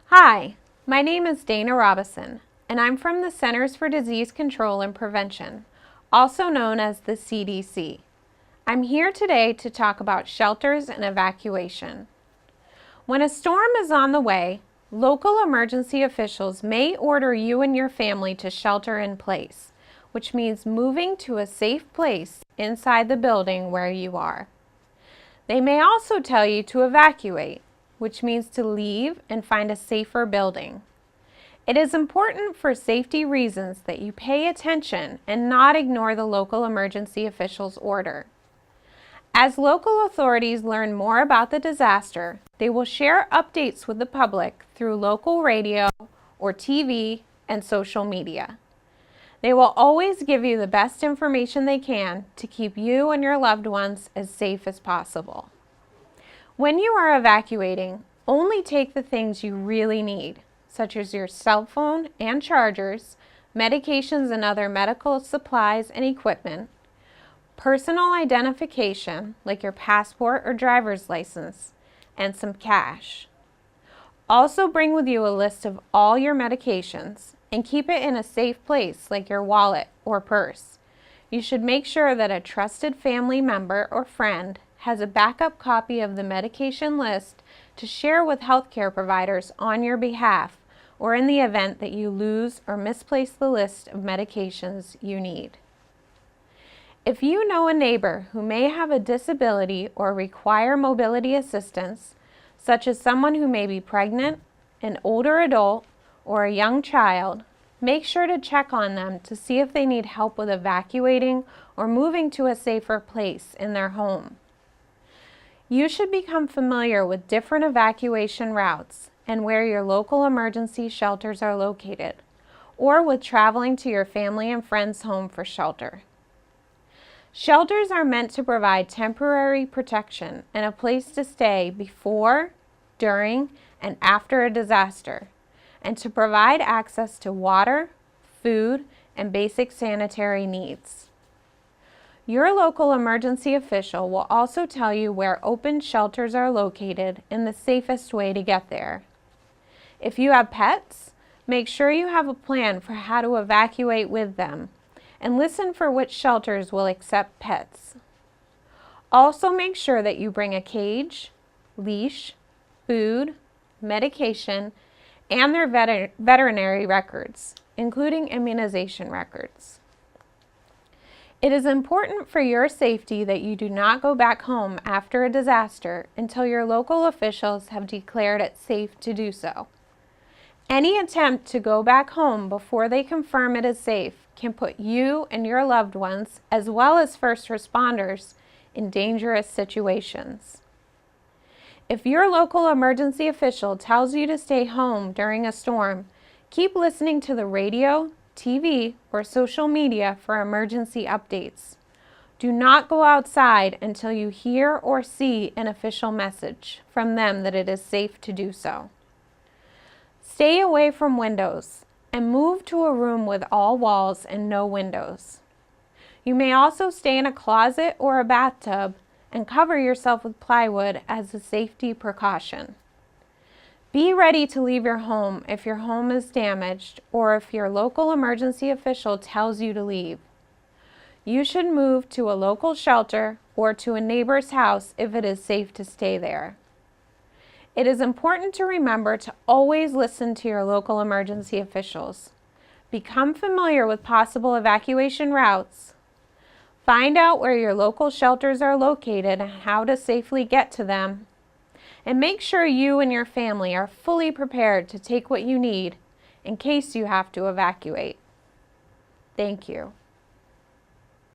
Hi, my name is Dana Robison, and I'm from the Centers for Disease Control and Prevention, also known as the CDC. I'm here today to talk about shelters and evacuation. When a storm is on the way, local emergency officials may order you and your family to shelter in place, which means moving to a safe place inside the building where you are. They may also tell you to evacuate, which means to leave and find a safer building. It is important for safety reasons that you pay attention and not ignore the local emergency official's order. As local authorities learn more about the disaster, they will share updates with the public through local radio or TV and social media. They will always give you the best information they can to keep you and your loved ones as safe as possible. When you are evacuating, only take the things you really need, such as your cell phone and chargers, medications and other medical supplies and equipment, personal identification like your passport or driver's license, and some cash. Also bring with you a list of all your medications and keep it in a safe place like your wallet or purse. You should make sure that a trusted family member or friend has a backup copy of the medication list to share with healthcare providers on your behalf or in the event that you lose or misplace the list of medications you need. If you know a neighbor who may have a disability or require mobility assistance, such as someone who may be pregnant, an older adult, or a young child, make sure to check on them to see if they need help with evacuating or moving to a safer place in their home. You should become familiar with different evacuation routes and where your local emergency shelters are located, or with traveling to your family and friends' home for shelter. Shelters are meant to provide temporary protection and a place to stay before, during, and after a disaster, and to provide access to water, food, and basic sanitary needs. Your local emergency official will also tell you where open shelters are located and the safest way to get there. If you have pets, make sure you have a plan for how to evacuate with them, and listen for which shelters will accept pets. Also make sure that you bring a cage, leash, food, medication, and their veterinary records, including immunization records. It is important for your safety that you do not go back home after a disaster until your local officials have declared it safe to do so. Any attempt to go back home before they confirm it is safe can put you and your loved ones, as well as first responders, in dangerous situations. If your local emergency official tells you to stay home during a storm, keep listening to the radio, TV, or social media for emergency updates. Do not go outside until you hear or see an official message from them that it is safe to do so. Stay away from windows and move to a room with all walls and no windows. You may also stay in a closet or a bathtub and cover yourself with plywood as a safety precaution. Be ready to leave your home if your home is damaged or if your local emergency official tells you to leave. You should move to a local shelter or to a neighbor's house if it is safe to stay there. It is important to remember to always listen to your local emergency officials. Become familiar with possible evacuation routes. Find out where your local shelters are located and how to safely get to them. And make sure you and your family are fully prepared to take what you need in case you have to evacuate. Thank you.